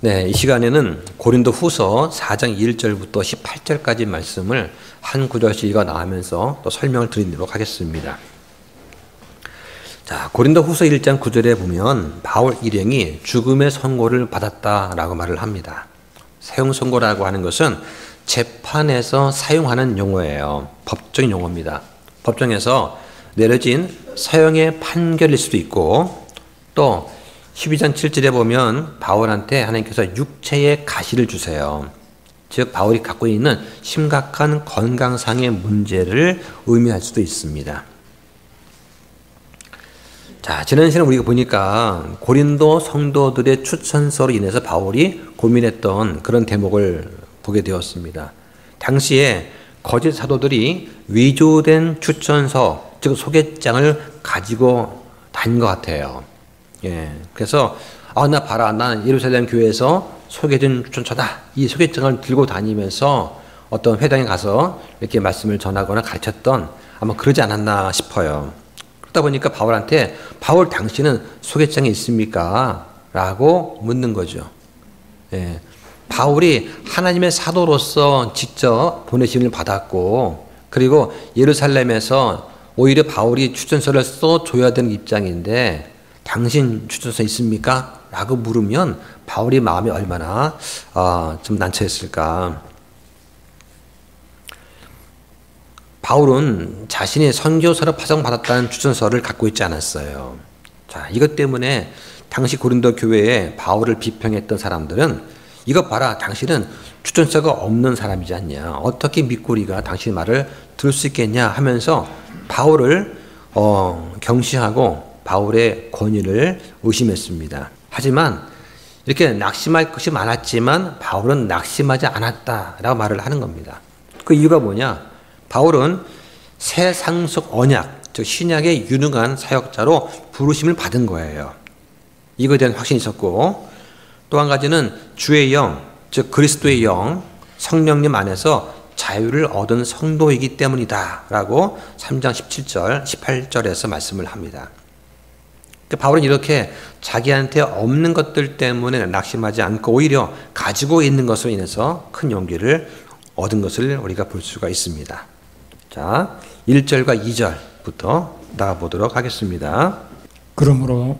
네, 이 시간에는 고린도 후서 4장 1절부터 18절까지 말씀을 한 구절씩 읽어 나가면서 또 설명을 드리도록 하겠습니다. 자, 고린도 후서 1장 9절에 보면 바울 일행이 죽음의 선고를 받았다라고 말을 합니다. 사형 선고라고 하는 것은 재판에서 사용하는 용어예요. 법적 용어입니다. 법정에서 내려진 사형의 판결일 수도 있고, 또 12장 7절에 보면 바울한테 하나님께서 육체의 가시를 주세요. 즉 바울이 갖고 있는 심각한 건강상의 문제를 의미할 수도 있습니다. 자, 지난 시간에 우리가 보니까 고린도 성도들의 추천서로 인해서 바울이 고민했던 그런 대목을 보게 되었습니다. 당시에 거짓 사도들이 위조된 추천서, 즉 소개장을 가지고 다닌 것 같아요. 예, 그래서 나 봐라, 난 예루살렘 교회에서 소개된 추천서다. 이 소개장을 들고 다니면서 어떤 회당에 가서 이렇게 말씀을 전하거나 가르쳤던, 아마 그러지 않았나 싶어요. 그러다 보니까 바울한테 바울 당신은 소개장이 있습니까? 라고 묻는 거죠. 예, 바울이 하나님의 사도로서 직접 보내심을 받았고, 그리고 예루살렘에서 오히려 바울이 추천서를 써줘야 되는 입장인데 당신 추천서 있습니까? 라고 물으면 바울이 마음이 얼마나 좀 난처했을까. 바울은 자신이 선교사로 파송받았다는 추천서를 갖고 있지 않았어요. 자, 이것 때문에 당시 고린도 교회에 바울을 비평했던 사람들은 이것 봐라, 당신은 추천서가 없는 사람이지 않냐, 어떻게 믿고 우리가 당신 말을 들을 수 있겠냐 하면서 바울을 경시하고 바울의 권위를 의심했습니다. 하지만 이렇게 낙심할 것이 많았지만 바울은 낙심하지 않았다라고 말을 하는 겁니다. 그 이유가 뭐냐? 바울은 새 상속 언약, 즉 신약의 유능한 사역자로 부르심을 받은 거예요. 이거에 대한 확신이 있었고, 또 한 가지는 주의 영, 즉 그리스도의 영, 성령님 안에서 자유를 얻은 성도이기 때문이다 라고 3장 17절, 18절에서 말씀을 합니다. 바울은 이렇게 자기한테 없는 것들 때문에 낙심하지 않고 오히려 가지고 있는 것으로 인해서 큰 용기를 얻은 것을 우리가 볼 수가 있습니다. 자, 1절과 2절부터 나가보도록 하겠습니다. 그러므로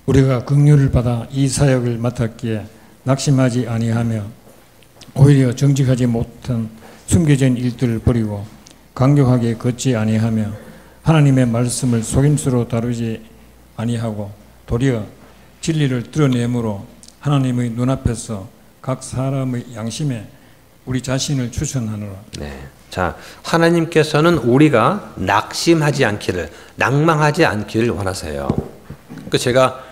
우리가 긍휼을 받아 이 사역을 맡았기에 낙심하지 아니하며 오히려 정직하지 못한 숨겨진 일들을 버리고 강력하게 걷지 아니하며 하나님의 말씀을 속임수로 다루지 아니하고 도리어 진리를 드러내므로 하나님의 눈앞에서 각 사람의 양심에 우리 자신을 추천하노라. 네. 자, 하나님께서는 우리가 낙심하지 않기를, 낭망하지 않기를 원하세요. 그 제가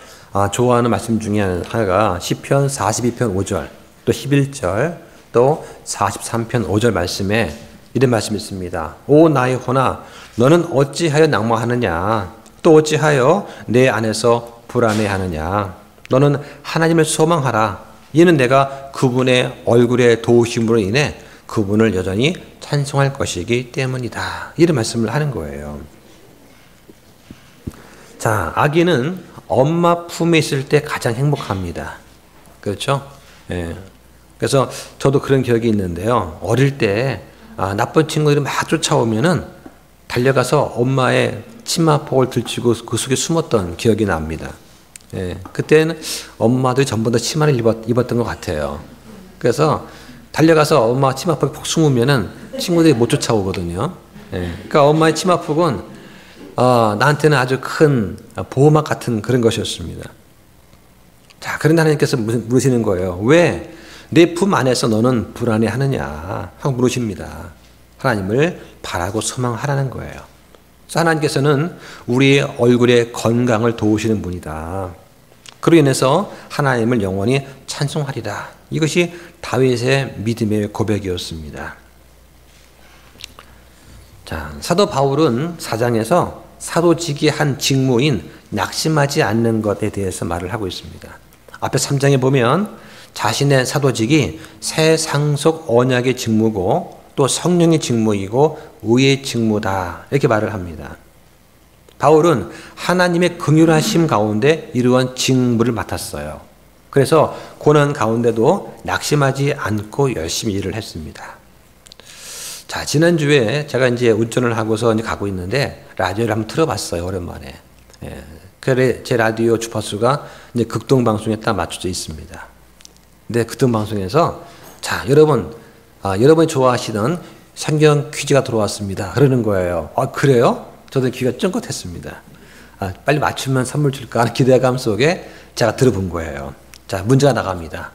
좋아하는 말씀 중에 하나가 시편 42편 5절, 또 11절, 또 43편 5절 말씀에 이런 말씀이 있습니다. 오 나의 혼아, 너는 어찌하여 낭망하느냐? 또 어찌하여 내 안에서 불안해하느냐? 너는 하나님을 소망하라. 이는 내가 그분의 얼굴의 도우심으로 인해 그분을 여전히 찬송할 것이기 때문이다. 이런 말씀을 하는 거예요. 자, 아기는 엄마 품에 있을 때 가장 행복합니다. 그렇죠? 예. 그래서 저도 그런 기억이 있는데요. 어릴 때 나쁜 친구들이 막 쫓아오면은 달려가서 엄마의 치마폭을 들치고 그 속에 숨었던 기억이 납니다. 예, 그때는 엄마들이 전부 다 치마를 입었던 것 같아요. 그래서 달려가서 엄마 치마폭에 푹 숨으면은 친구들이 못 쫓아오거든요. 예, 그러니까 엄마의 치마폭은 나한테는 아주 큰 보호막 같은 그런 것이었습니다. 자, 그런데 하나님께서 물으시는 거예요. 왜 내 품 안에서 너는 불안해하느냐 하고 물으십니다. 하나님을 바라고 소망하라는 거예요. 그래서 하나님께서는 우리의 얼굴의 건강을 도우시는 분이다. 그로 인해서 하나님을 영원히 찬송하리라. 이것이 다윗의 믿음의 고백이었습니다. 자, 사도 바울은 4장에서 사도직의 한 직무인 낙심하지 않는 것에 대해서 말을 하고 있습니다. 앞에 3장에 보면 자신의 사도직이 새 상속 언약의 직무고 또 성령의 직무이고 의의 직무다 이렇게 말을 합니다. 바울은 하나님의 긍휼하심 가운데 이러한 직무를 맡았어요. 그래서 고난 가운데도 낙심하지 않고 열심히 일을 했습니다. 자, 지난주에 제가 이제 운전을 하고서 이제 가고 있는데 라디오를 한번 틀어봤어요, 오랜만에. 예. 그래, 제 라디오 주파수가 이제 극동방송에 딱 맞춰져 있습니다. 근데 극동방송에서 자, 여러분이 좋아하시는 성경 퀴즈가 들어왔습니다. 그러는 거예요. 아, 그래요? 저도 귀가 쫑긋했습니다. 아, 빨리 맞추면 선물 줄까 하는 기대감 속에 제가 들어본 거예요. 자, 문제가 나갑니다.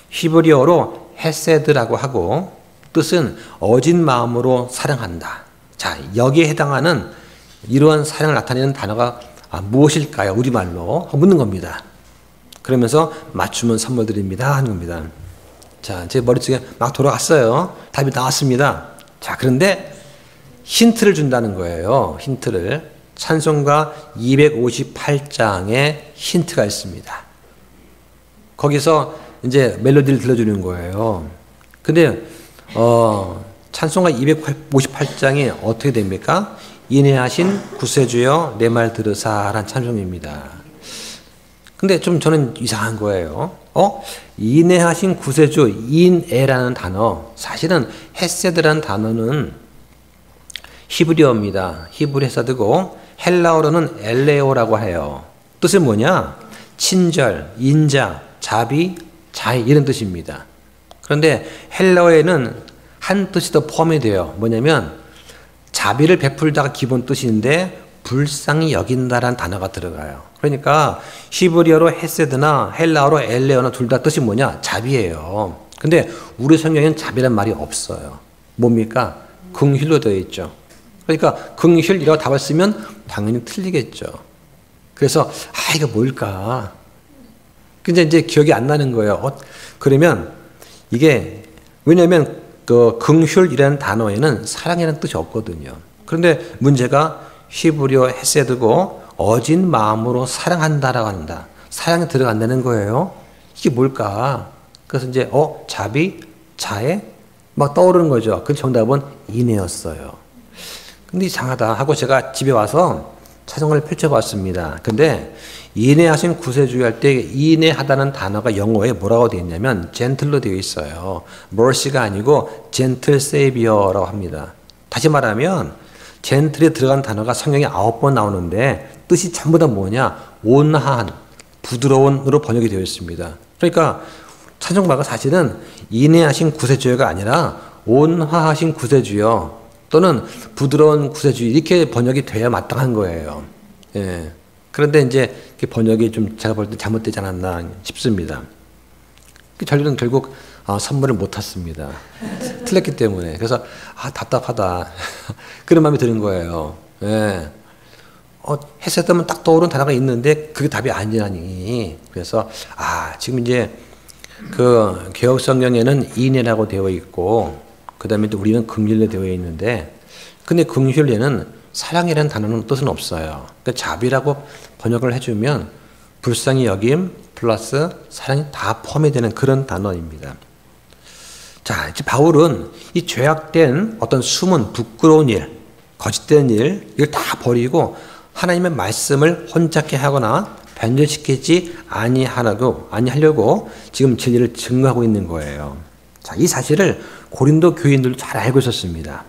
히브리어로 헤세드라고 하고 뜻은 어진 마음으로 사랑한다. 자, 여기에 해당하는 이러한 사랑을 나타내는 단어가 무엇일까요? 우리말로 묻는 겁니다. 그러면서 맞추면 선물 드립니다 하는 겁니다. 자, 제 머릿속에 막 돌아갔어요. 답이 나왔습니다. 자, 그런데 힌트를 준다는 거예요. 힌트를. 찬송가 258장에 힌트가 있습니다. 거기서 이제 멜로디를 들려주는 거예요. 근데 찬송가 258장이 어떻게 됩니까? 인애하신 구세주여 내 말 들으사라는 찬송입니다. 근데 좀 저는 이상한 거예요. 인애하신 구세주, 인애라는 단어, 사실은 헤세드라는 단어는 히브리어입니다. 히브리 헤세드고 헬라어로는 엘레오라고 해요. 뜻은 뭐냐? 친절, 인자, 자비, 자애 이런 뜻입니다. 그런데 헬라어에는 한 뜻이 더 포함이 돼요. 뭐냐면 자비를 베풀다가 기본 뜻인데 불쌍히 여긴다라는 단어가 들어가요. 그러니까 히브리어로 헤세드나 헬라어로 엘레오나 둘 다 뜻이 뭐냐? 자비예요. 근데 우리 성경에는 자비란 말이 없어요. 뭡니까? 긍휼로 되어 있죠. 그러니까 긍휼이라고 답을 쓰면 당연히 틀리겠죠. 그래서 이거 뭘까? 근데 이제 기억이 안 나는 거예요. 그러면 이게 왜냐하면 그 긍휼이라는 단어에는 사랑이라는 뜻이 없거든요. 그런데 문제가 히브리어 헤세드고 어진 마음으로 사랑한다라고 한다. 사랑이 들어간다는 거예요. 이게 뭘까? 그래서 이제 자비, 자애 막 떠오르는 거죠. 그 정답은 인애였어요. 근데 이상하다 하고 제가 집에 와서 찬송가를 펼쳐봤습니다. 근데 인애하신 구세주의 할 때 인애하다는 단어가 영어에 뭐라고 되어 있냐면 젠틀로 되어 있어요. mercy가 아니고 gentle savior라고 합니다. 다시 말하면 젠틀에 들어간 단어가 성경에 9번 나오는데 뜻이 전부 다 뭐냐? 온화한, 부드러운으로 번역이 되어 있습니다. 그러니까 찬송가가 사실은 인애하신 구세주여가 아니라 온화하신 구세주여 또는 부드러운 구세주여 이렇게 번역이 돼야 마땅한 거예요. 예. 그런데 이제 번역이 좀 제가 볼 때 잘못되지 않았나 싶습니다. 저희는 결국 선물을 못 탔습니다. 틀렸기 때문에. 그래서 답답하다. 그런 마음이 드는 거예요. 예. 헤세드면 딱 떠오르는 단어가 있는데 그게 답이 아니라니. 그래서 지금 이제 그 개혁 성경에는 인애라고 되어 있고 그다음에 또 우리는 긍휼로 되어 있는데 근데 긍휼에는 사랑이라는 단어는 뜻은 없어요. 그러니까 자비라고 번역을 해주면 불쌍히 여김 플러스 사랑이 다 포함이 되는 그런 단어입니다. 자, 이제 바울은 이 죄악된 어떤 숨은 부끄러운 일, 거짓된 일 이걸 다 버리고 하나님의 말씀을 혼잡게 하거나 변절시키지 아니하려고 지금 진리를 증거하고 있는 거예요. 자, 이 사실을 고린도 교인들도 잘 알고 있었습니다.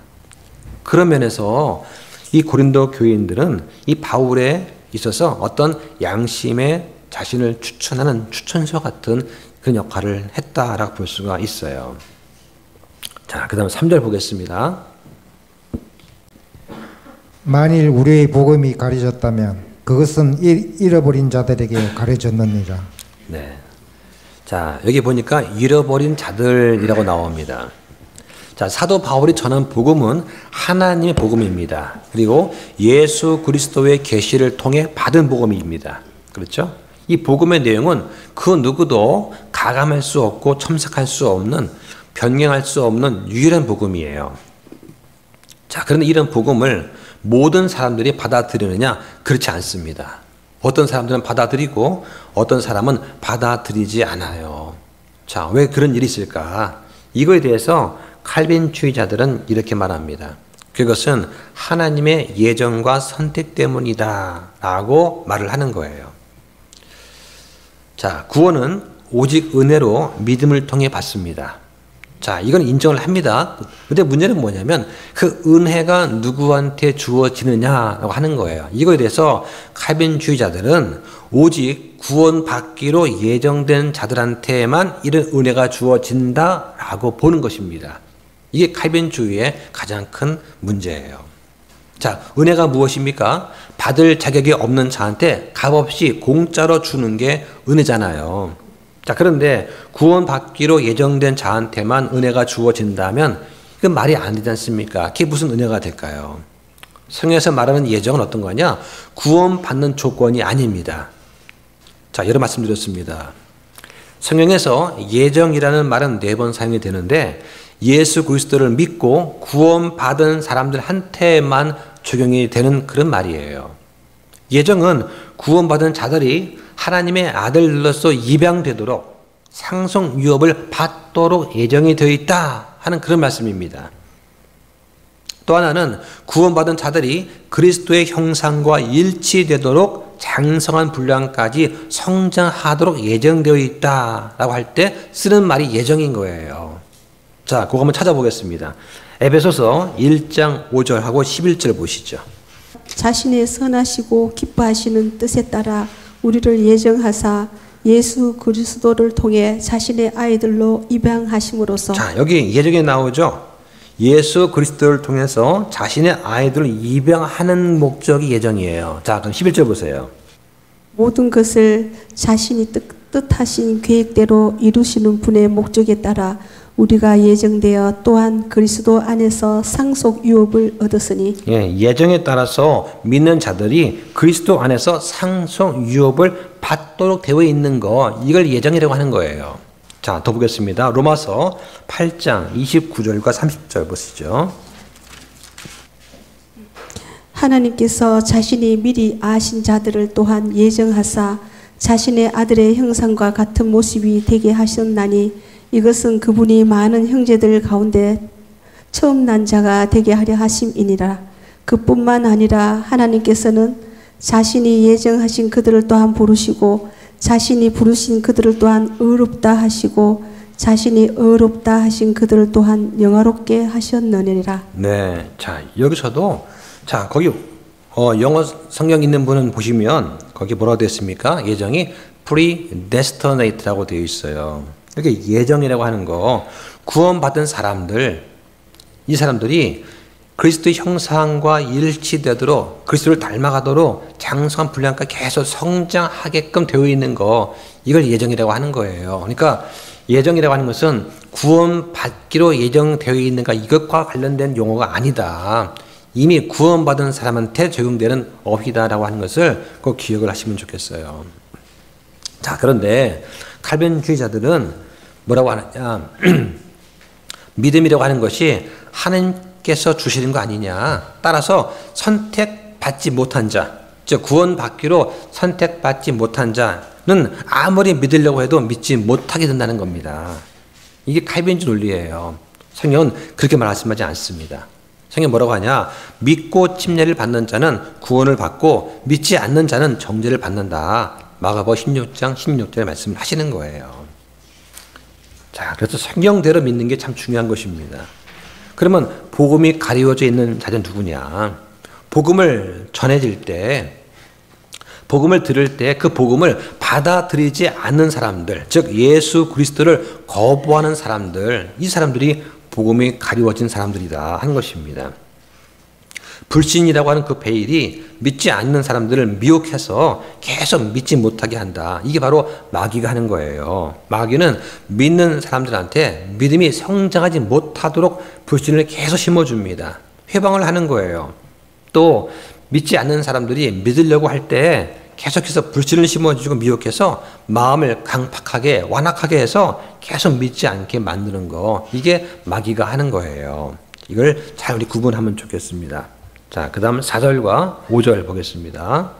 그런 면에서 이 고린도 교인들은 이 바울에 있어서 어떤 양심의 자신을 추천하는 추천서 같은 그런 역할을 했다라고 볼 수가 있어요. 자, 그 다음 3절 보겠습니다. 만일 우리의 복음이 가려졌다면 그것은 잃어버린 자들에게 가려졌느니라. 네. 자, 여기 보니까 잃어버린 자들이라고 나옵니다. 자, 사도 바울이 전한 복음은 하나님의 복음입니다. 그리고 예수 그리스도의 계시를 통해 받은 복음입니다. 그렇죠? 이 복음의 내용은 그 누구도 가감할 수 없고 첨삭할 수 없는 변경할 수 없는 유일한 복음이에요. 자, 그런데 이런 복음을 모든 사람들이 받아들이느냐? 그렇지 않습니다. 어떤 사람들은 받아들이고 어떤 사람은 받아들이지 않아요. 자, 왜 그런 일이 있을까? 이거에 대해서 칼빈주의자들은 이렇게 말합니다. 그것은 하나님의 예정과 선택 때문이다 라고 말을 하는 거예요. 자, 구원은 오직 은혜로 믿음을 통해 받습니다. 자, 이건 인정을 합니다. 근데 문제는 뭐냐면 그 은혜가 누구한테 주어지느냐라고 하는 거예요. 이거에 대해서 칼빈주의자들은 오직 구원받기로 예정된 자들한테만 이런 은혜가 주어진다라고 보는 것입니다. 이게 칼빈주의의 가장 큰 문제예요. 자, 은혜가 무엇입니까? 받을 자격이 없는 자한테 값없이 공짜로 주는 게 은혜잖아요. 자, 그런데 구원받기로 예정된 자한테만 은혜가 주어진다면 그건 말이 안 되지 않습니까? 그게 무슨 은혜가 될까요? 성경에서 말하는 예정은 어떤 거냐? 구원받는 조건이 아닙니다. 자, 여러 말씀드렸습니다. 성경에서 예정이라는 말은 4번 사용이 되는데 예수 그리스도를 믿고 구원받은 사람들한테만 적용이 되는 그런 말이에요. 예정은 구원받은 자들이 하나님의 아들로서 입양되도록 상속 유업을 받도록 예정이 되어 있다 하는 그런 말씀입니다. 또 하나는 구원받은 자들이 그리스도의 형상과 일치되도록 장성한 분량까지 성장하도록 예정되어 있다라고 할 때 쓰는 말이 예정인 거예요. 자, 그거 한번 찾아보겠습니다. 에베소서 1장 5절하고 11절 보시죠. 자신의 선하시고 기뻐하시는 뜻에 따라 우리를 예정하사 예수 그리스도를 통해 자신의 아이들로 입양하심으로써. 자, 여기 예정에 나오죠. 예수 그리스도를 통해서 자신의 아이들을 입양하는 목적이 예정이에요. 자, 그럼 11절 보세요. 모든 것을 자신이 뜻하신 계획대로 이루시는 분의 목적에 따라 우리가 예정되어 또한 그리스도 안에서 상속 유업을 얻었으니. 예, 예정에 따라서 믿는 자들이 그리스도 안에서 상속 유업을 받도록 되어 있는 거, 이걸 예정이라고 하는 거예요. 자, 더 보겠습니다. 로마서 8장 29절과 30절 보시죠. 하나님께서 자신이 미리 아신 자들을 또한 예정하사 자신의 아들의 형상과 같은 모습이 되게 하셨나니 이것은 그분이 많은 형제들 가운데 처음 난 자가 되게 하려 하심이니라. 그뿐만 아니라 하나님께서는 자신이 예정하신 그들을 또한 부르시고 자신이 부르신 그들을 또한 의롭다 하시고 자신이 의롭다 하신 그들을 또한 영화롭게 하셨느니라. 네, 자, 여기서도 자, 거기 영어 성경 있는 분은 보시면 거기 뭐라고 되어 있습니까? 예정이 predestinate라고 되어 있어요. 이렇게 예정이라고 하는 거, 구원받은 사람들, 이 사람들이 그리스도의 형상과 일치되도록 그리스도를 닮아가도록 장성한 분량까지 계속 성장하게끔 되어 있는 거, 이걸 예정이라고 하는 거예요. 그러니까 예정이라고 하는 것은 구원받기로 예정되어 있는가, 이것과 관련된 용어가 아니다. 이미 구원받은 사람한테 적용되는 어휘다라고 하는 것을 꼭 기억을 하시면 좋겠어요. 자, 그런데 칼빈주의자들은 뭐라고 하느냐? 믿음이라고 하는 것이 하나님께서 주시는 거 아니냐. 따라서 선택받지 못한 자, 즉 구원받기로 선택받지 못한 자는 아무리 믿으려고 해도 믿지 못하게 된다는 겁니다. 이게 칼빈주의 논리예요. 성경은 그렇게 말씀하지 않습니다. 성경 뭐라고 하냐? 믿고 침례를 받는 자는 구원을 받고 믿지 않는 자는 정죄를 받는다. 마가복음 16장 16절에 말씀을 하시는 거예요. 자, 그래서 성경대로 믿는 게 참 중요한 것입니다. 그러면 복음이 가리워져 있는 자는 누구냐? 복음을 전해질 때, 복음을 들을 때 그 복음을 받아들이지 않는 사람들, 즉 예수 그리스도를 거부하는 사람들, 이 사람들이 복음이 가리워진 사람들이다 하는 것입니다. 불신이라고 하는 그 베일이 믿지 않는 사람들을 미혹해서 계속 믿지 못하게 한다. 이게 바로 마귀가 하는 거예요. 마귀는 믿는 사람들한테 믿음이 성장하지 못하도록 불신을 계속 심어줍니다. 회방을 하는 거예요. 또 믿지 않는 사람들이 믿으려고 할 때 계속해서 불신을 심어주고 미혹해서 마음을 강팍하게 완악하게 해서 계속 믿지 않게 만드는 거, 이게 마귀가 하는 거예요. 이걸 잘 우리 구분하면 좋겠습니다. 자, 그 다음 4절과 5절 보겠습니다.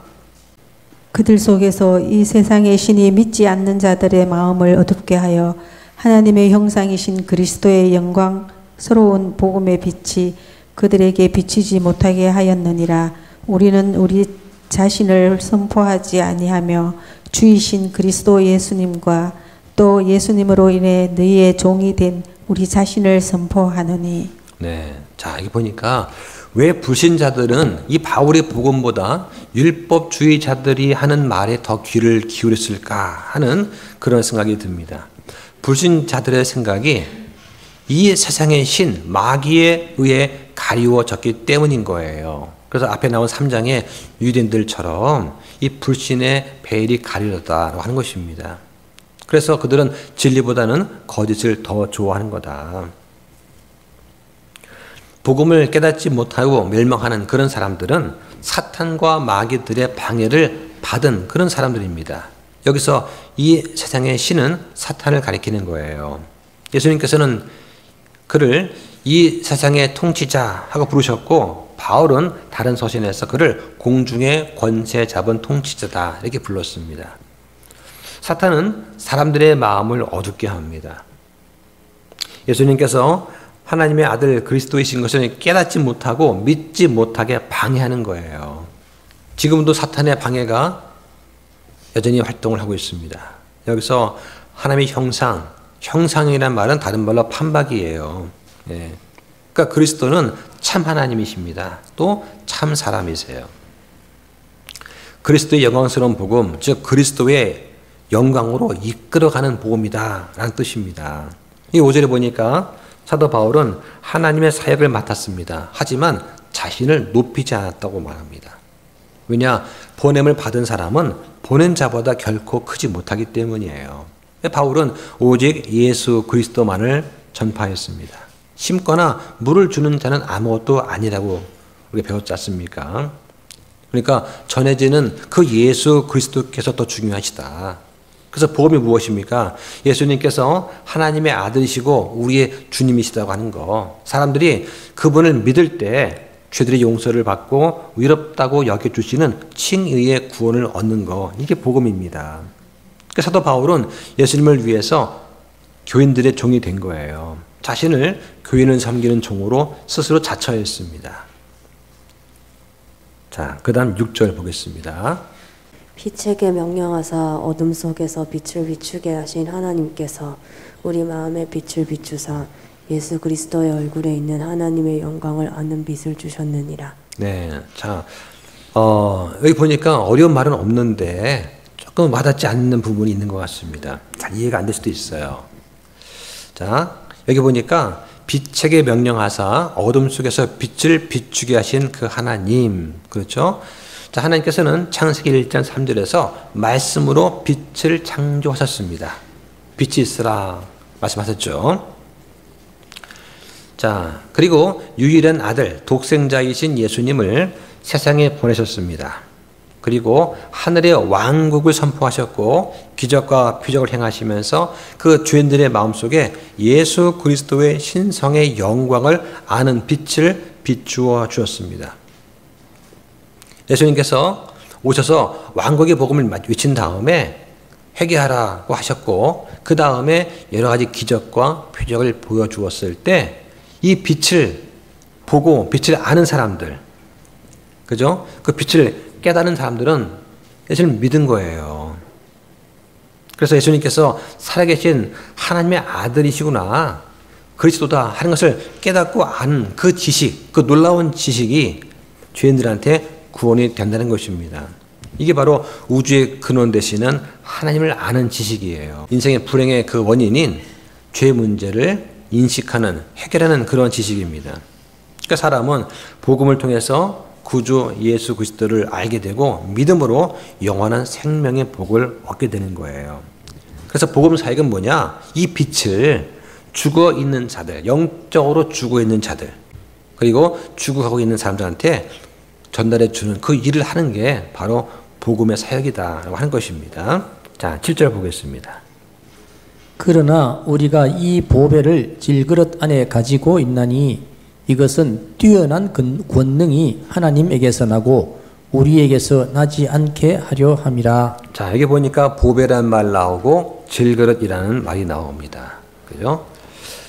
그들 속에서 이 세상의 신이 믿지 않는 자들의 마음을 어둡게 하여 하나님의 형상이신 그리스도의 영광스러운 복음의 빛이 그들에게 비치지 못하게 하였느니라. 우리는 우리 자신을 선포하지 아니하며 주이신 그리스도 예수님과 또 예수님으로 인해 너희의 종이 된 우리 자신을 선포하노니. 네. 자, 여기 보니까 왜 불신자들은 이 바울의 복음보다 율법주의자들이 하는 말에 더 귀를 기울였을까 하는 그런 생각이 듭니다. 불신자들의 생각이 이 세상의 신, 마귀에 의해 가리워졌기 때문인 거예요. 그래서 앞에 나온 3장의 유대인들처럼 이 불신의 베일이 가리졌다고 하는 것입니다. 그래서 그들은 진리보다는 거짓을 더 좋아하는 거다. 복음을 깨닫지 못하고 멸망하는 그런 사람들은 사탄과 마귀들의 방해를 받은 그런 사람들입니다. 여기서 이 세상의 신은 사탄을 가리키는 거예요. 예수님께서는 그를 이 세상의 통치자 하고 부르셨고, 바울은 다른 서신에서 그를 공중의 권세 잡은 통치자다 이렇게 불렀습니다. 사탄은 사람들의 마음을 어둡게 합니다. 예수님께서 하나님의 아들 그리스도이신 것을 깨닫지 못하고 믿지 못하게 방해하는 거예요. 지금도 사탄의 방해가 여전히 활동을 하고 있습니다. 여기서 하나님의 형상이란 말은 다른 말로 판박이에요. 예. 그러니까 그리스도는 참 하나님이십니다. 또 참 사람이세요. 그리스도의 영광스러운 복음, 즉 그리스도의 영광으로 이끌어가는 복음이다 라는 뜻입니다. 이 5절에 보니까 사도 바울은 하나님의 사역을 맡았습니다. 하지만 자신을 높이지 않았다고 말합니다. 왜냐? 보냄을 받은 사람은 보낸 자보다 결코 크지 못하기 때문이에요. 바울은 오직 예수 그리스도만을 전파했습니다. 심거나 물을 주는 자는 아무것도 아니라고 우리가 배웠지 않습니까? 그러니까 전해지는 그 예수 그리스도께서 더 중요하시다. 그래서 복음이 무엇입니까? 예수님께서 하나님의 아들이시고 우리의 주님이시다고 하는 거. 사람들이 그분을 믿을 때 죄들의 용서를 받고 의롭다고 여겨주시는 칭의의 구원을 얻는 거. 이게 복음입니다. 그래서 사도 바울은 예수님을 위해서 교인들의 종이 된 거예요. 자신을 교인을 섬기는 종으로 스스로 자처했습니다. 자, 그 다음 6절 보겠습니다. 빛에게 명령하사 어둠 속에서 빛을 비추게 하신 하나님께서 우리 마음에 빛을 비추사 예수 그리스도의 얼굴에 있는 하나님의 영광을 아는 빛을 주셨느니라. 네, 자, 여기 보니까 어려운 말은 없는데 조금 와닿지 않는 부분이 있는 것 같습니다. 잘 이해가 안 될 수도 있어요. 자, 여기 보니까 빛에게 명령하사 어둠 속에서 빛을 비추게 하신 그 하나님, 그렇죠? 자, 하나님께서는 창세기 1장 3절에서 말씀으로 빛을 창조하셨습니다. 빛이 있으라 말씀하셨죠. 자, 그리고 유일한 아들, 독생자이신 예수님을 세상에 보내셨습니다. 그리고 하늘의 왕국을 선포하셨고 기적과 표적을 행하시면서 그 죄인들의 마음속에 예수 그리스도의 신성의 영광을 아는 빛을 비추어 주었습니다. 예수님께서 오셔서 왕국의 복음을 외친 다음에 회개하라고 하셨고 그 다음에 여러 가지 기적과 표적을 보여주었을 때 이 빛을 보고 빛을 아는 사람들, 그죠? 그 빛을 깨닫는 사람들은 예수님을 믿은 거예요. 그래서 예수님께서 살아계신 하나님의 아들이시구나, 그리스도다 하는 것을 깨닫고 아는 그 지식, 그 놀라운 지식이 죄인들한테 구원이 된다는 것입니다. 이게 바로 우주의 근원 되시는 하나님을 아는 지식이에요. 인생의 불행의 그 원인인 죄 문제를 인식하는, 해결하는 그런 지식입니다. 그러니까 사람은 복음을 통해서 구주 예수 그리스도를 알게 되고 믿음으로 영원한 생명의 복을 얻게 되는 거예요. 그래서 복음 사역은 뭐냐? 이 빛을 죽어 있는 자들, 영적으로 죽어 있는 자들, 그리고 죽어가고 있는 사람들한테 전달해 주는 그 일을 하는 게 바로 복음의 사역이다라고 하는 것입니다. 자, 7절 보겠습니다. 그러나 우리가 이 보배를 질그릇 안에 가지고 있나니 이것은 뛰어난 권능이 하나님에게서 나고 우리에게서 나지 않게 하려 함이라. 자, 여기 보니까 보배란 말 나오고 질그릇이라는 말이 나옵니다. 그죠?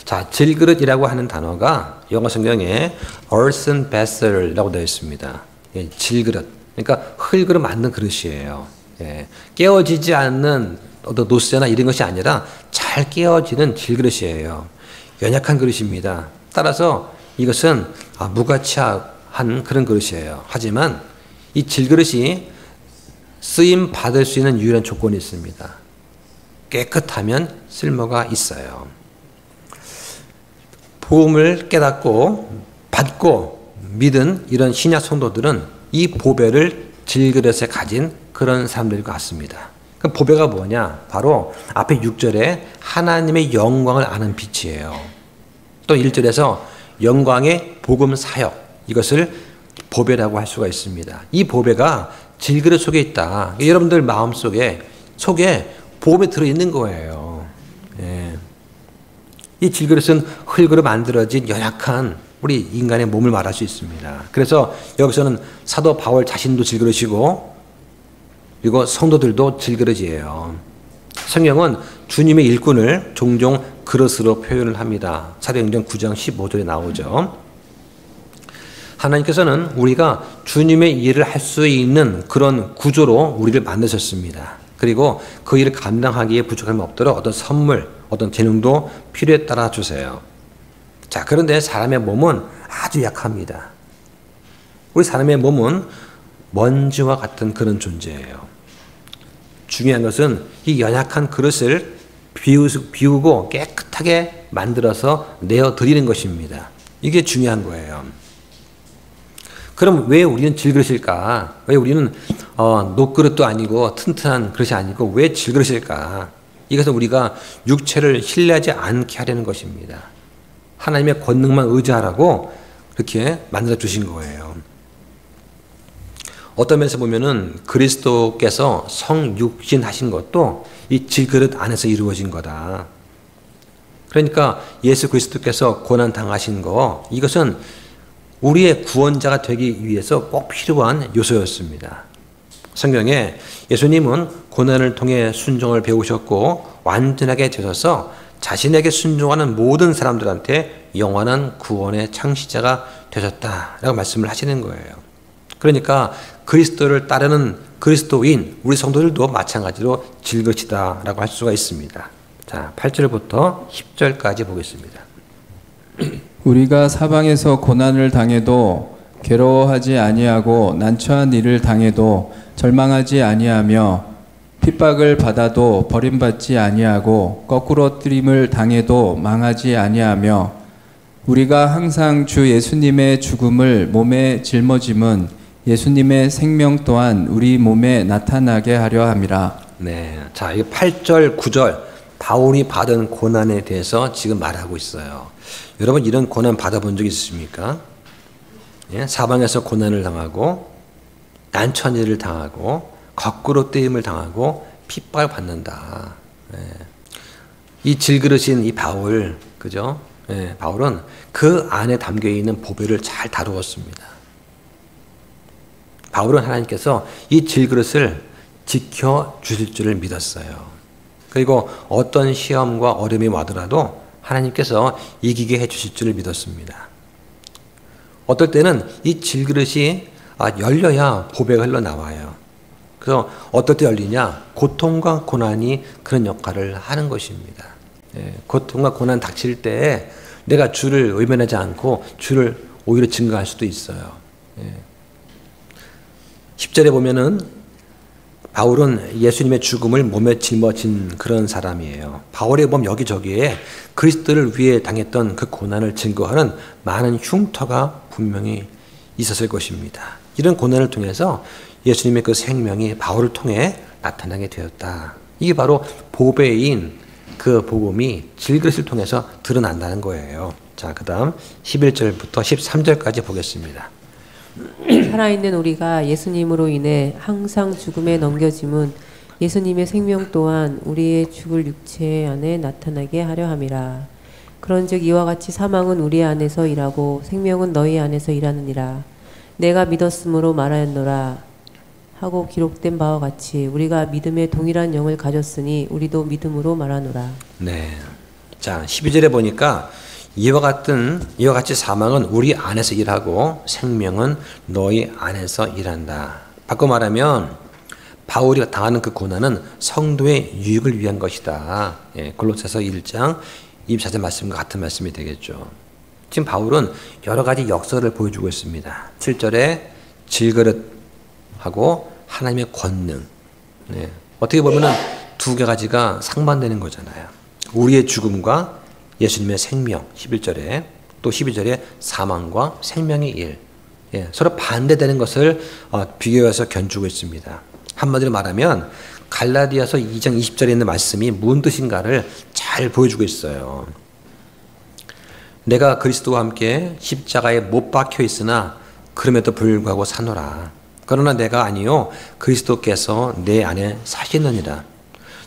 자, 질그릇이라고 하는 단어가 영어 성경에 earthen vessel이라고 되어 있습니다. 예, 질그릇. 그러니까 흙으로 만든 그릇이에요. 예, 깨어지지 않는 어떤 노쇠나 이런 것이 아니라 잘 깨어지는 질그릇이에요. 연약한 그릇입니다. 따라서 이것은 무가치한 그런 그릇이에요. 하지만 이 질그릇이 쓰임 받을 수 있는 유일한 조건이 있습니다. 깨끗하면 쓸모가 있어요. 복음을 깨닫고 받고 믿은 이런 신약 성도들은 이 보배를 질그릇에 가진 그런 사람들 같습니다. 그 보배가 뭐냐? 바로 앞에 6절에 하나님의 영광을 아는 빛이에요. 또 1절에서 영광의 복음 사역, 이것을 보배라고 할 수가 있습니다. 이 보배가 질그릇 속에 있다. 여러분들 마음 속에 복음이 들어있는 거예요. 예. 이 질그릇은 흙으로 만들어진 연약한 우리 인간의 몸을 말할 수 있습니다. 그래서 여기서는 사도 바울 자신도 질그릇이고 그리고 성도들도 질그릇이에요. 성경은 주님의 일꾼을 종종 그릇으로 표현을 합니다. 사도행전 9장 15절에 나오죠. 하나님께서는 우리가 주님의 일을 할 수 있는 그런 구조로 우리를 만드셨습니다. 그리고 그 일을 감당하기에 부족함이 없도록 어떤 선물, 어떤 재능도 필요에 따라 주세요. 자, 그런데 사람의 몸은 아주 약합니다. 우리 사람의 몸은 먼지와 같은 그런 존재예요. 중요한 것은 이 연약한 그릇을 비우고 깨끗하게 만들어서 내어드리는 것입니다. 이게 중요한 거예요. 그럼 왜 우리는 질그릇일까? 왜 우리는 녹그릇도 아니고 튼튼한 그릇이 아니고 왜 질그릇일까? 이것은 우리가 육체를 신뢰하지 않게 하려는 것입니다. 하나님의 권능만 의지하라고 그렇게 만들어 주신 거예요. 어떤 면에서 보면은 그리스도께서 성육신 하신 것도 이 질그릇 안에서 이루어진 거다. 그러니까 예수 그리스도께서 고난 당하신 거, 이것은 우리의 구원자가 되기 위해서 꼭 필요한 요소였습니다. 성경에 예수님은 고난을 통해 순종을 배우셨고 완전하게 되셔서 자신에게 순종하는 모든 사람들한테 영원한 구원의 창시자가 되셨다라고 말씀을 하시는 거예요. 그러니까 그리스도를 따르는 그리스도인 우리 성도들도 마찬가지로 질그릇이다라고 할 수가 있습니다. 자, 8절부터 10절까지 보겠습니다. 우리가 사방에서 고난을 당해도 괴로워하지 아니하고 난처한 일을 당해도 절망하지 아니하며 핍박을 받아도 버림받지 아니하고 거꾸로 뜨림을 당해도 망하지 아니하며 우리가 항상 주 예수님의 죽음을 몸에 짊어짐은 예수님의 생명 또한 우리 몸에 나타나게 하려 함이라. 네, 자, 이 8절, 9절 바울이 받은 고난에 대해서 지금 말하고 있어요. 여러분 이런 고난 받아본 적 있으십니까? 예? 사방에서 고난을 당하고 난처한 일을 당하고 거꾸로 뜨임을 당하고 핍박을 받는다. 예. 이 질그릇인 이 바울, 그죠? 예, 바울은 그 안에 담겨 있는 보배를 잘 다루었습니다. 바울은 하나님께서 이 질그릇을 지켜 주실 줄을 믿었어요. 그리고 어떤 시험과 어려움이 와더라도 하나님께서 이기게 해 주실 줄을 믿었습니다. 어떨 때는 이 질그릇이 열려야 보배가 흘러나와요. 그래서 어떨 때 열리냐? 고통과 고난이 그런 역할을 하는 것입니다. 예, 고통과 고난 닥칠 때 내가 주를 외면하지 않고 주를 오히려 증거할 수도 있어요. 예. 10절에 보면은 바울은 예수님의 죽음을 몸에 짊어진 그런 사람이에요. 바울의 몸 여기저기에 그리스도를 위해 당했던 그 고난을 증거하는 많은 흉터가 분명히 있었을 것입니다. 이런 고난을 통해서 예수님의 그 생명이 바울을 통해 나타나게 되었다. 이게 바로 보배인 그 복음이 질그릇을 통해서 드러난다는 거예요. 자, 그 다음 11절부터 13절까지 보겠습니다. 살아있는 우리가 예수님으로 인해 항상 죽음에 넘겨짐은 예수님의 생명 또한 우리의 죽을 육체 안에 나타나게 하려 함이라. 그런즉 이와 같이 사망은 우리 안에서 일하고 생명은 너희 안에서 일하느니라. 내가 믿었으므로 말하였노라 하고 기록된 바와 같이 우리가 믿음의 동일한 영을 가졌으니 우리도 믿음으로 말하노라. 네. 자, 12절에 보니까 이와 같이 사망은 우리 안에서 일하고 생명은 너희 안에서 일한다. 바꿔 말하면 바울이 당하는 그 고난은 성도의 유익을 위한 것이다. 골로새서 1장 24절 말씀과 같은 말씀이 되겠죠. 지금 바울은 여러 가지 역설을 보여주고 있습니다. 7절에 질그릇하고 하나님의 권능. 어떻게 보면은 두 가지가 상반되는 거잖아요. 우리의 죽음과 예수님의 생명, 11절에 또 12절에 사망과 생명의 일. 서로 반대되는 것을 비교해서 견주고 있습니다. 한마디로 말하면 갈라디아서 2장 20절에 있는 말씀이 무슨 뜻인가를 잘 보여주고 있어요. 내가 그리스도와 함께 십자가에 못 박혀 있으나 그럼에도 불구하고 사노라. 그러나 내가 아니요 그리스도께서 내 안에 사시느니라.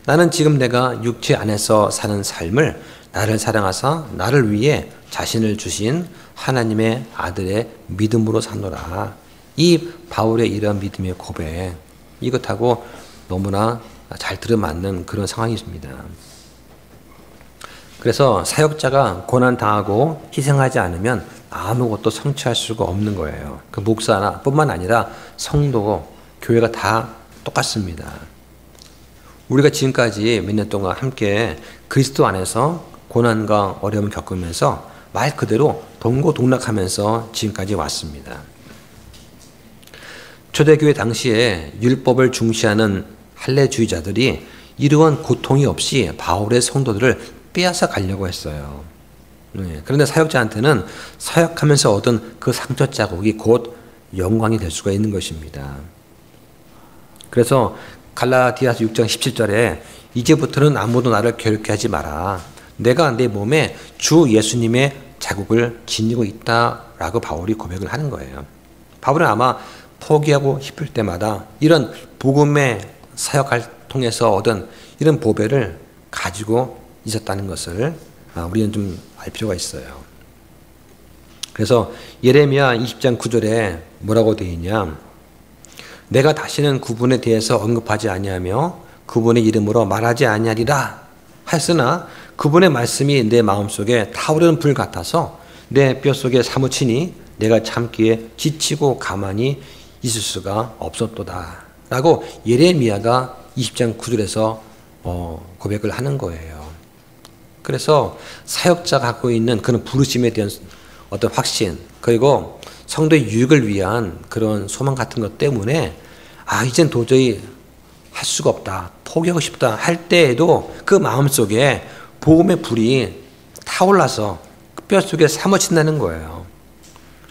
나는 지금 내가 육체 안에서 사는 삶을 나를 사랑하사 나를 위해 자신을 주신 하나님의 아들의 믿음으로 사노라. 이 바울의 이런 믿음의 고백, 이것하고 너무나 잘 들어맞는 그런 상황이십니다. 그래서 사역자가 고난당하고 희생하지 않으면 아무것도 성취할 수가 없는 거예요. 그 목사나 뿐만 아니라 성도, 교회가 다 똑같습니다. 우리가 지금까지 몇 년 동안 함께 그리스도 안에서 고난과 어려움을 겪으면서 말 그대로 동고동락하면서 지금까지 왔습니다. 초대교회 당시에 율법을 중시하는 할례주의자들이 이러한 고통이 없이 바울의 성도들을 빼앗아 가려고 했어요. 그런데 사역자한테는 사역하면서 얻은 그 상처 자국이 곧 영광이 될 수가 있는 것입니다. 그래서 갈라디아서 6장 17절에 이제부터는 아무도 나를 괴롭게 하지 마라. 내가 내 몸에 주 예수님의 자국을 지니고 있다라고 바울이 고백을 하는 거예요. 바울은 아마 포기하고 싶을 때마다 이런 복음의 사역을 통해서 얻은 이런 보배를 가지고 있었다는 것을 우리는 좀 알 필요가 있어요. 그래서 예레미야 20장 9절에 뭐라고 되어 있냐? 내가 다시는 그분에 대해서 언급하지 아니하며 그분의 이름으로 말하지 아니하리라 하였으나 그분의 말씀이 내 마음속에 타오르는 불 같아서 내 뼛속에 사무치니 내가 참기에 지치고 가만히 있을 수가 없었도다 라고 예레미야가 20장 9절에서 고백을 하는 거예요. 그래서 사역자가 갖고 있는 그런 부르심에 대한 어떤 확신, 그리고 성도의 유익을 위한 그런 소망 같은 것 때문에 이젠 도저히 할 수가 없다, 포기하고 싶다 할 때에도 그 마음속에 복음의 불이 타올라서 그 뼛속에 사무친다는 거예요.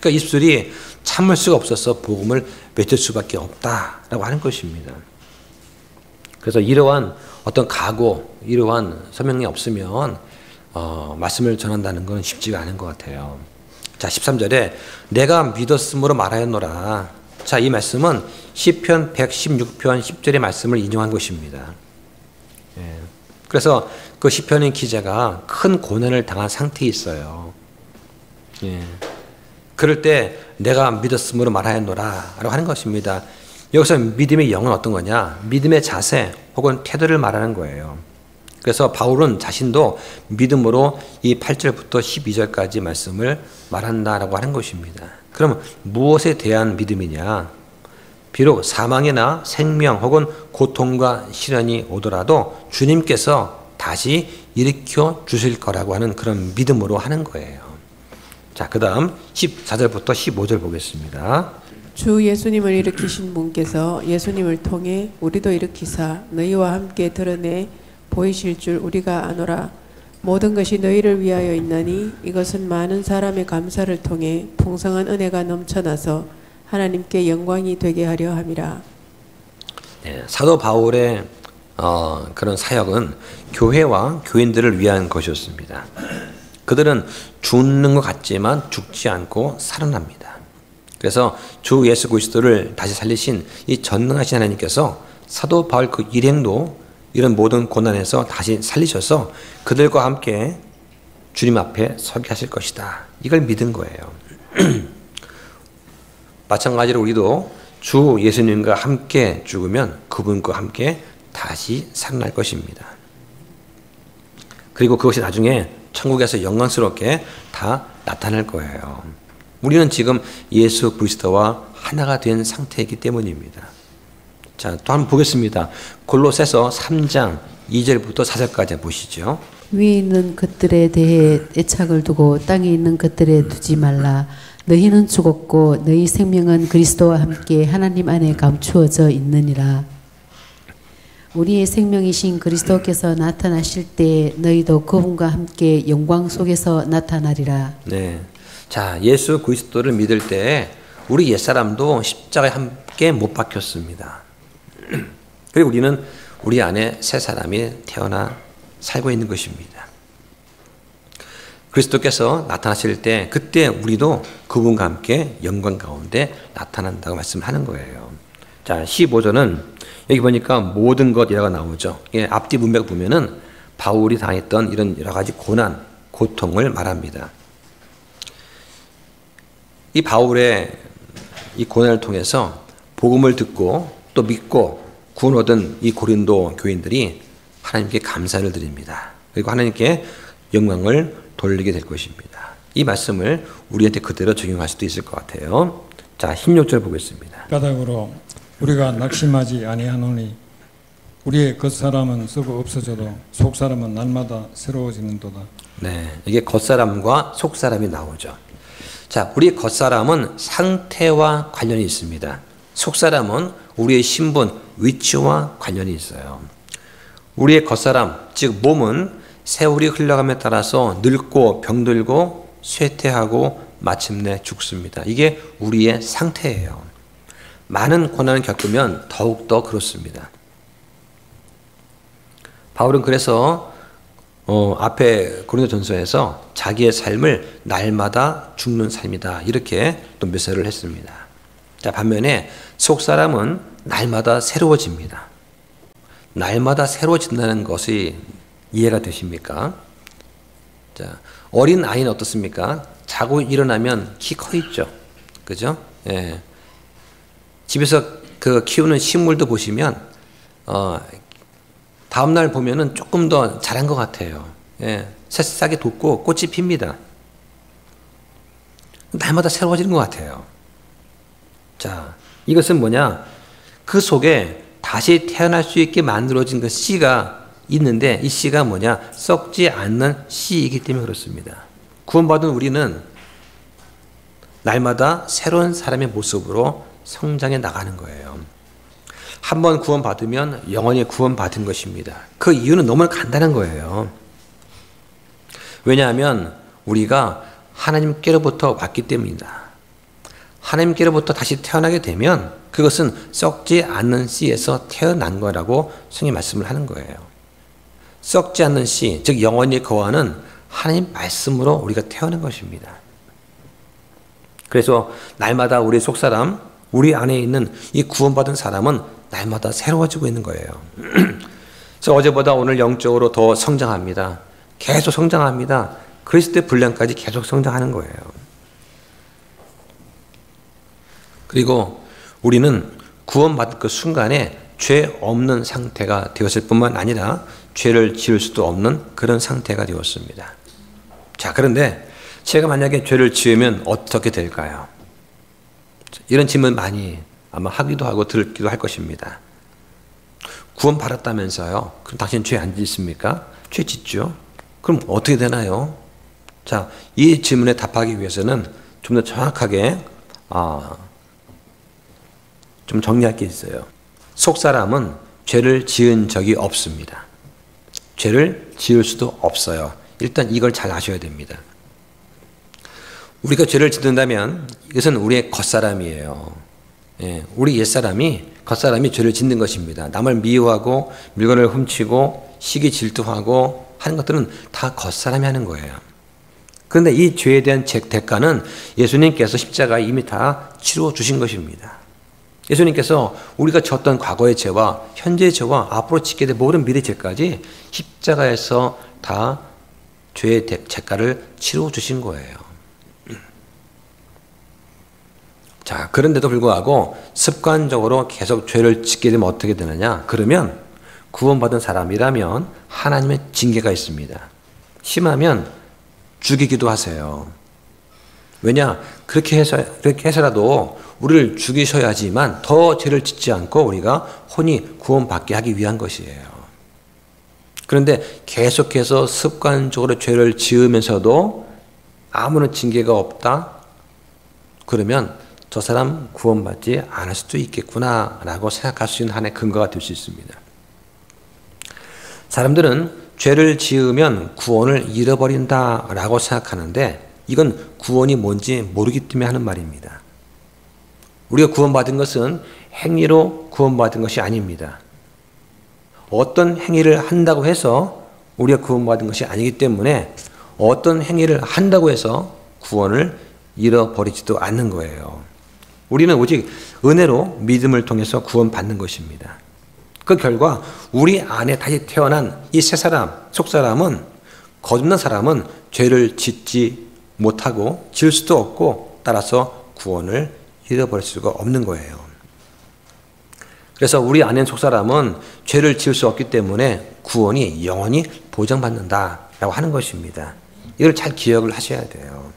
그러니까 입술이 참을 수가 없어서 복음을 외칠 수밖에 없다라고 하는 것입니다. 그래서 이러한 어떤 각오, 이러한 소명이 없으면 말씀을 전한다는 건 쉽지가 않은 것 같아요. 자, 13절에 내가 믿었으므로 말하였노라. 자, 이 말씀은 시편 116편 10절의 말씀을 인용한 것입니다. 그래서 그 시편의 기자가 큰 고난을 당한 상태에 있어요. 그럴 때 내가 믿었으므로 말하였노라 라고 하는 것입니다. 여기서 믿음의 영은 어떤 거냐? 믿음의 자세 혹은 태도를 말하는 거예요. 그래서 바울은 자신도 믿음으로 이 8절부터 12절까지 말씀을 말한다라고 하는 것입니다. 그럼 무엇에 대한 믿음이냐? 비록 사망이나 생명 혹은 고통과 시련이 오더라도 주님께서 다시 일으켜 주실 거라고 하는 그런 믿음으로 하는 거예요. 자, 그 다음 14절부터 15절 보겠습니다. 주 예수님을 일으키신 분께서 예수님을 통해 우리도 일으키사 너희와 함께 드러내 보이실 줄 우리가 아노라. 모든 것이 너희를 위하여 있나니 이것은 많은 사람의 감사를 통해 풍성한 은혜가 넘쳐나서 하나님께 영광이 되게 하려 함이라. 사도 바울의 그런 사역은 교회와 교인들을 위한 것이었습니다. 그들은 죽는 것 같지만 죽지 않고 살아납니다. 그래서 주 예수 그리스도를 다시 살리신 이 전능하신 하나님께서 사도 바울 그 일행도 이런 모든 고난에서 다시 살리셔서 그들과 함께 주님 앞에 서게 하실 것이다. 이걸 믿은 거예요. 마찬가지로 우리도 주 예수님과 함께 죽으면 그분과 함께 다시 살아날 것입니다. 그리고 그것이 나중에 천국에서 영광스럽게 다 나타날 거예요. 우리는 지금 예수 그리스도와 하나가 된 상태이기 때문입니다. 자, 또 한번 보겠습니다. 골로새서 3장 2절부터 4절까지 보시죠. 위에 있는 것들에 대해 애착을 두고 땅에 있는 것들에 두지 말라. 너희는 죽었고 너희 생명은 그리스도와 함께 하나님 안에 감추어져 있느니라. 우리의 생명이신 그리스도께서 나타나실 때 너희도 그분과 함께 영광 속에서 나타나리라. 네. 자, 예수 그리스도를 믿을 때 우리 옛사람도 십자가에 함께 못 박혔습니다. 그리고 우리는 우리 안에 새 사람이 태어나 살고 있는 것입니다. 그리스도께서 나타나실 때 그때 우리도 그분과 함께 영광 가운데 나타난다고 말씀하는 거예요. 자, 15절은 여기 보니까 모든 것이라고 나오죠. 앞뒤 문맥 보면은 바울이 당했던 이런 여러 가지 고난, 고통을 말합니다. 이 바울의 이 고난을 통해서 복음을 듣고 또 믿고 구원 얻은 이 고린도 교인들이 하나님께 감사를 드립니다. 그리고 하나님께 영광을 돌리게 될 것입니다. 이 말씀을 우리한테 그대로 적용할 수도 있을 것 같아요. 자, 16절 보겠습니다. 까닭으로 우리가 낙심하지 아니하노니 우리의 겉사람은 썩어 없어져도 속사람은 날마다 새로워지는도다. 네, 이게 겉사람과 속사람이 나오죠. 자, 우리의 겉사람은 상태와 관련이 있습니다. 속사람은 우리의 신분, 위치와 관련이 있어요. 우리의 겉사람, 즉 몸은 세월이 흘러감에 따라서 늙고 병들고 쇠퇴하고 마침내 죽습니다. 이게 우리의 상태예요. 많은 고난을 겪으면 더욱더 그렇습니다. 바울은 그래서 앞에 고린도전서에서 자기의 삶을 날마다 죽는 삶이다 이렇게 또 묘사를 했습니다. 자, 반면에 속사람은 날마다 새로워집니다. 날마다 새로워진다는 것이 이해가 되십니까? 자, 어린 아이는 어떻습니까? 자고 일어나면 키 커 있죠. 그죠? 예. 집에서 그 키우는 식물도 보시면 다음날 보면은 조금 더 자란 것 같아요. 예. 새싹이 돋고 꽃이 핍니다. 날마다 새로워지는 것 같아요. 자, 이것은 뭐냐? 그 속에 다시 태어날 수 있게 만들어진 그 씨가 있는데 이 씨가 뭐냐? 썩지 않는 씨이기 때문에 그렇습니다. 구원받은 우리는 날마다 새로운 사람의 모습으로 성장해 나가는 거예요. 한번 구원받으면 영원히 구원받은 것입니다. 그 이유는 너무나 간단한 거예요. 왜냐하면 우리가 하나님께로부터 왔기 때문이다. 하나님께로부터 다시 태어나게 되면 그것은 썩지 않는 씨에서 태어난 거라고 성경이 말씀을 하는 거예요. 썩지 않는 씨, 즉 영원히 거하는 하나님 말씀으로 우리가 태어난 것입니다. 그래서 날마다 우리 속사람, 우리 안에 있는 이 구원받은 사람은 날마다 새로워지고 있는 거예요. 그래서 어제보다 오늘 영적으로 더 성장합니다. 계속 성장합니다. 그리스도의 분량까지 계속 성장하는 거예요. 그리고 우리는 구원받은 그 순간에 죄 없는 상태가 되었을 뿐만 아니라 죄를 지을 수도 없는 그런 상태가 되었습니다. 자, 그런데 제가 만약에 죄를 지으면 어떻게 될까요? 이런 질문 많이 아마 하기도 하고 들기도 할 것입니다. 구원받았다면서요? 그럼 당신 죄 안 짓습니까? 죄 짓죠. 그럼 어떻게 되나요? 자, 이 질문에 답하기 위해서는 좀 더 정확하게 좀 정리할 게 있어요. 속사람은 죄를 지은 적이 없습니다. 죄를 지을 수도 없어요. 일단 이걸 잘 아셔야 됩니다. 우리가 죄를 짓는다면 이것은 우리의 겉사람이에요. 예, 우리 옛사람이 겉사람이 죄를 짓는 것입니다. 남을 미워하고 물건을 훔치고 시기 질투하고 하는 것들은 다 겉사람이 하는 거예요. 그런데 이 죄에 대한 대가는 예수님께서 십자가에 이미 다 치루어 주신 것입니다. 예수님께서 우리가 졌던 과거의 죄와 현재의 죄와 앞으로 짓게 될 모든 미래의 죄까지 십자가에서 다 죄의 대가를 치루어 주신 거예요. 자, 그런데도 불구하고 습관적으로 계속 죄를 짓게 되면 어떻게 되느냐? 그러면 구원받은 사람이라면 하나님의 징계가 있습니다. 심하면 죽이기도 하세요. 왜냐? 그렇게 해서라도 우리를 죽이셔야지만 더 죄를 짓지 않고 우리가 혼이 구원받게 하기 위한 것이에요. 그런데 계속해서 습관적으로 죄를 지으면서도 아무런 징계가 없다? 그러면 저 사람 구원받지 않을 수도 있겠구나라고 생각할 수 있는 하나의 근거가 될 수 있습니다. 사람들은 죄를 지으면 구원을 잃어버린다라고 생각하는데 이건 구원이 뭔지 모르기 때문에 하는 말입니다. 우리가 구원받은 것은 행위로 구원받은 것이 아닙니다. 어떤 행위를 한다고 해서 우리가 구원받은 것이 아니기 때문에 어떤 행위를 한다고 해서 구원을 잃어버리지도 않는 거예요. 우리는 오직 은혜로 믿음을 통해서 구원받는 것입니다. 그 결과 우리 안에 다시 태어난 이 새 사람, 속 사람은, 거듭난 사람은 죄를 짓지 못하고 지을 수도 없고 따라서 구원을 잃어버릴 수가 없는 거예요. 그래서 우리 안에 속 사람은 죄를 지을 수 없기 때문에 구원이 영원히 보장받는다라고 하는 것입니다. 이걸 잘 기억을 하셔야 돼요.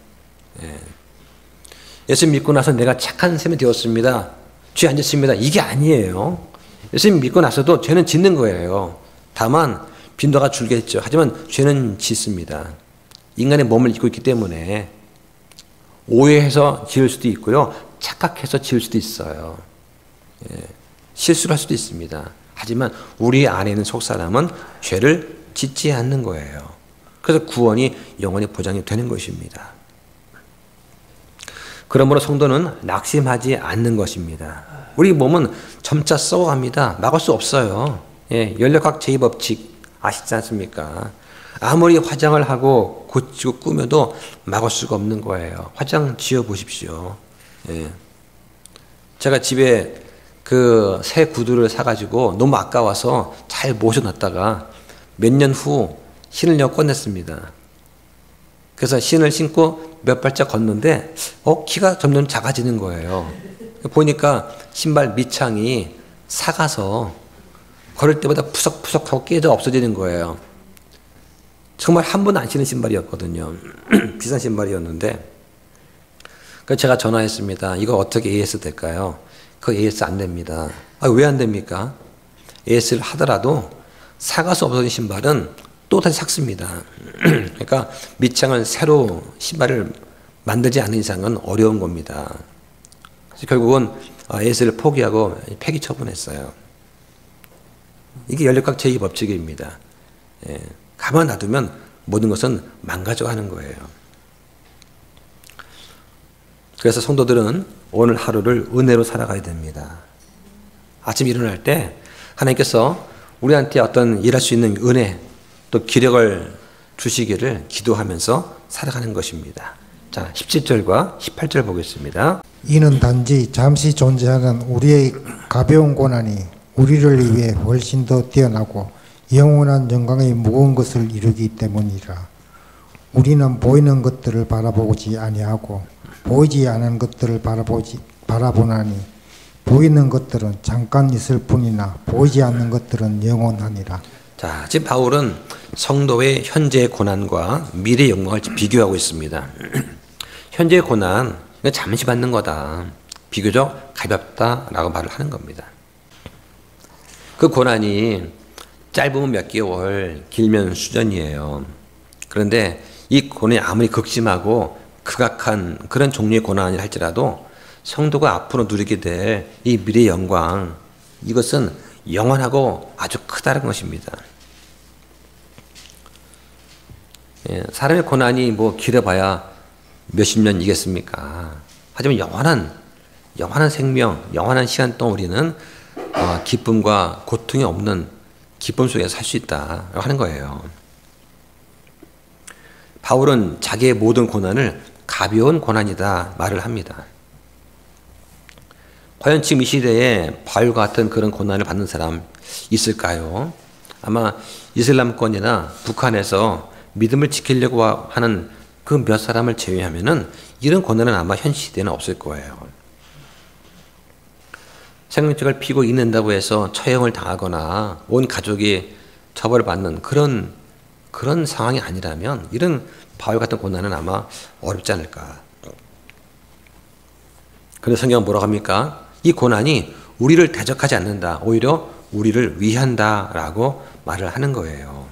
예수 믿고 나서 내가 착한 셈이 되었습니다. 죄 안 짓습니다. 이게 아니에요. 예수 믿고 나서도 죄는 짓는 거예요. 다만 빈도가 줄겠죠. 하지만 죄는 짓습니다. 인간의 몸을 입고 있기 때문에 오해해서 지을 수도 있고요. 착각해서 지을 수도 있어요. 실수를 할 수도 있습니다. 하지만 우리 안에 있는 속사람은 죄를 짓지 않는 거예요. 그래서 구원이 영원히 보장이 되는 것입니다. 그러므로 성도는 낙심하지 않는 것입니다. 우리 몸은 점차 썩어갑니다. 막을 수 없어요. 연력학 제2법칙 아시지 않습니까? 아무리 화장을 하고 고치고 꾸며도 막을 수가 없는 거예요. 화장 지어 보십시오. 제가 집에 그 새 구두를 사가지고 너무 아까워서 잘 모셔놨다가 몇 년 후 신을 내어 꺼냈습니다. 그래서 신을 신고 몇 발짝 걷는데 키가 점점 작아지는 거예요. 보니까 신발 밑창이 삭아서 걸을 때마다 푸석푸석하고 깨져 없어지는 거예요. 정말 한 번 안 신은 신발이었거든요. 비싼 신발이었는데 그래서 제가 전화했습니다. 이거 어떻게 AS 될까요? 그거 AS 안 됩니다. 왜 안 됩니까? AS를 하더라도 삭아서 없어진 신발은 또 다시 삭습니다. 그러니까 밑창을 새로 신발을 만들지 않는 이상은 어려운 겁니다. 그래서 결국은 AS를 포기하고 폐기 처분했어요. 이게 연력학 제2법칙입니다. 가만 놔두면 모든 것은 망가져가는 거예요. 그래서 성도들은 오늘 하루를 은혜로 살아가야 됩니다. 아침 일어날 때 하나님께서 우리한테 어떤 일할 수 있는 은혜 또 기력을 주시기를 기도하면서 살아가는 것입니다. 자, 17절과 18절 보겠습니다. 이는 단지 잠시 존재하는 우리의 가벼운 고난이 우리를 위해 훨씬 더 뛰어나고 영원한 영광의 무거운 것을 이루기 때문이라. 우리는 보이는 것들을 바라보지 아니하고 보이지 않은 것들을 바라보나니 보이는 것들은 잠깐 있을 뿐이나 보이지 않는 것들은 영원하니라. 자, 지금 바울은 성도의 현재의 고난과 미래의 영광을 비교하고 있습니다. 현재의 고난, 이건 잠시 받는 거다. 비교적 가볍다라고 말을 하는 겁니다. 그 고난이 짧으면 몇 개월, 길면 수년이에요. 그런데 이 고난이 아무리 극심하고 극악한 그런 종류의 고난이라 할지라도 성도가 앞으로 누리게 될 이 미래의 영광, 이것은 영원하고 아주 크다는 것입니다. 사람의 고난이 뭐 길어봐야 몇십 년이겠습니까? 하지만 영원한 생명, 영원한 시간 동안 우리는 기쁨과 고통이 없는 기쁨 속에서 살 수 있다고 하는 거예요. 바울은 자기의 모든 고난을 가벼운 고난이다 말을 합니다. 과연 지금 이 시대에 바울과 같은 그런 고난을 받는 사람 있을까요? 아마 이슬람권이나 북한에서 믿음을 지키려고 하는 그 몇 사람을 제외하면은 이런 고난은 아마 현 시대에는 없을 거예요. 생명책을 피고 있는다고 해서 처형을 당하거나 온 가족이 처벌을 받는 그런 상황이 아니라면 이런 바울 같은 고난은 아마 어렵지 않을까. 그래서 성경은 뭐라고 합니까? 이 고난이 우리를 대적하지 않는다. 오히려 우리를 위한다라고 말을 하는 거예요.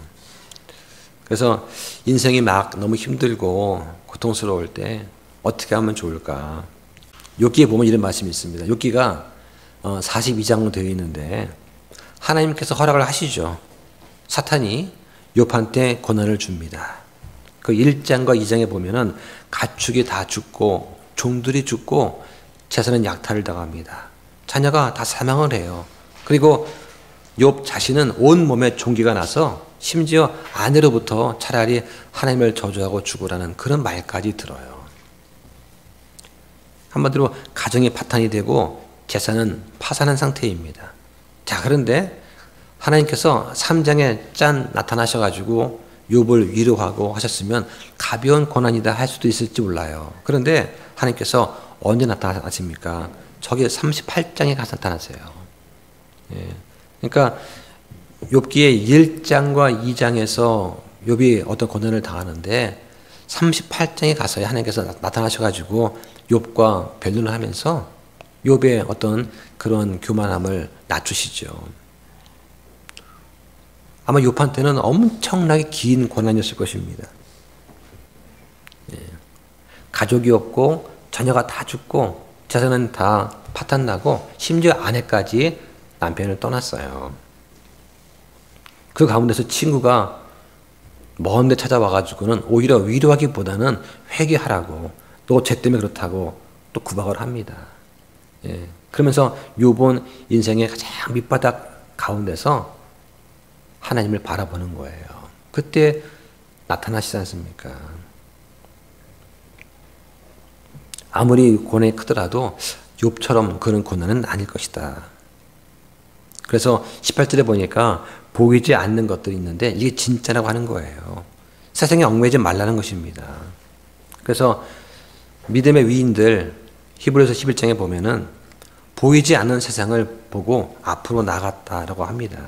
그래서 인생이 막 너무 힘들고 고통스러울 때 어떻게 하면 좋을까? 욥기에 보면 이런 말씀이 있습니다. 욥기가 42장으로 되어 있는데 하나님께서 허락을 하시죠. 사탄이 욥한테 고난을 줍니다. 그 1장과 2장에 보면은 가축이 다 죽고 종들이 죽고 재산은 약탈을 당합니다. 자녀가 다 사망을 해요. 그리고 욥 자신은 온몸에 종기가 나서 심지어 아내로부터 차라리 하나님을 저주하고 죽으라는 그런 말까지 들어요. 한마디로 가정이 파탄이 되고 재산은 파산한 상태입니다. 자, 그런데 하나님께서 3장에 짠 나타나셔가지고 욥을 위로하고 하셨으면 가벼운 고난이다 할 수도 있을지 몰라요. 그런데 하나님께서 언제 나타나십니까? 저기 38장에 가서 나타나세요. 예. 그러니까 욥기의 1장과 2장에서 욥이 어떤 고난을 당하는데 38장에 가서야 하나님께서 나타나셔가지고 욥과 변론을 하면서 욥의 어떤 그런 교만함을 낮추시죠. 아마 욥한테는 엄청나게 긴 고난이었을 것입니다. 예. 가족이 없고 자녀가 다 죽고 재산은 다 파탄나고 심지어 아내까지 남편을 떠났어요. 그 가운데서 친구가 먼데 찾아와가지고는 오히려 위로하기보다는 회개하라고 너 죄 때문에 그렇다고 또 구박을 합니다. 예. 그러면서 욥은 인생의 가장 밑바닥 가운데서 하나님을 바라보는 거예요. 그때 나타나시지 않습니까? 아무리 고난이 크더라도 욥처럼 그런 고난은 아닐 것이다. 그래서 18절에 보니까 보이지 않는 것들이 있는데 이게 진짜라고 하는 거예요. 세상에 얽매이지 말라는 것입니다. 그래서 믿음의 위인들 히브리서 11장에 보면은 보이지 않는 세상을 보고 앞으로 나갔다라고 합니다.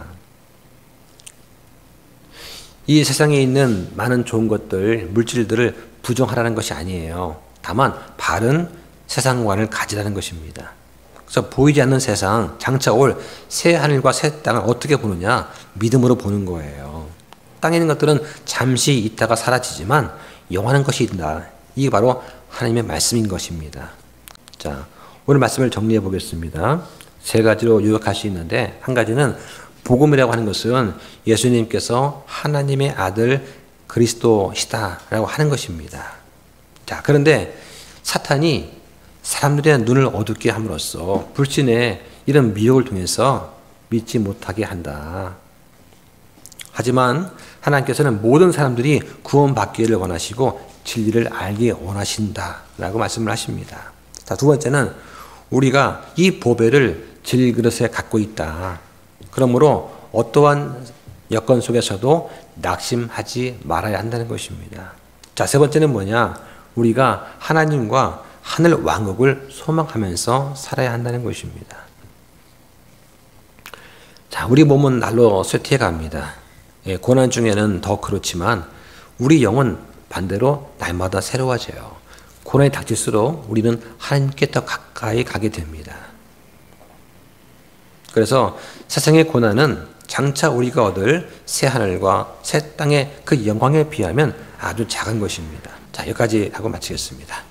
이 세상에 있는 많은 좋은 것들, 물질들을 부정하라는 것이 아니에요. 다만 바른 세상관을 가지라는 것입니다. 그래서 보이지 않는 세상, 장차 올 새 하늘과 새 땅을 어떻게 보느냐? 믿음으로 보는 거예요. 땅에 있는 것들은 잠시 있다가 사라지지만 영원한 것이 있다. 이게 바로 하나님의 말씀인 것입니다. 자, 오늘 말씀을 정리해 보겠습니다. 세 가지로 요약할 수 있는데 한 가지는 복음이라고 하는 것은 예수님께서 하나님의 아들 그리스도시다라고 하는 것입니다. 자, 그런데 사탄이 사람들의 눈을 어둡게 함으로써 불신의 이런 미혹을 통해서 믿지 못하게 한다. 하지만 하나님께서는 모든 사람들이 구원받기를 원하시고 진리를 알기 원하신다라고 말씀을 하십니다. 자, 두 번째는 우리가 이 보배를 질그릇에 갖고 있다. 그러므로 어떠한 여건 속에서도 낙심하지 말아야 한다는 것입니다. 자, 세 번째는 뭐냐? 우리가 하나님과 하늘 왕국을 소망하면서 살아야 한다는 것입니다. 자, 우리 몸은 날로 쇠퇴해 갑니다. 예, 고난 중에는 더 그렇지만 우리 영은 반대로 날마다 새로워져요. 고난이 닥칠수록 우리는 하나님께 더 가까이 가게 됩니다. 그래서 세상의 고난은 장차 우리가 얻을 새 하늘과 새 땅의 그 영광에 비하면 아주 작은 것입니다. 자, 여기까지 하고 마치겠습니다.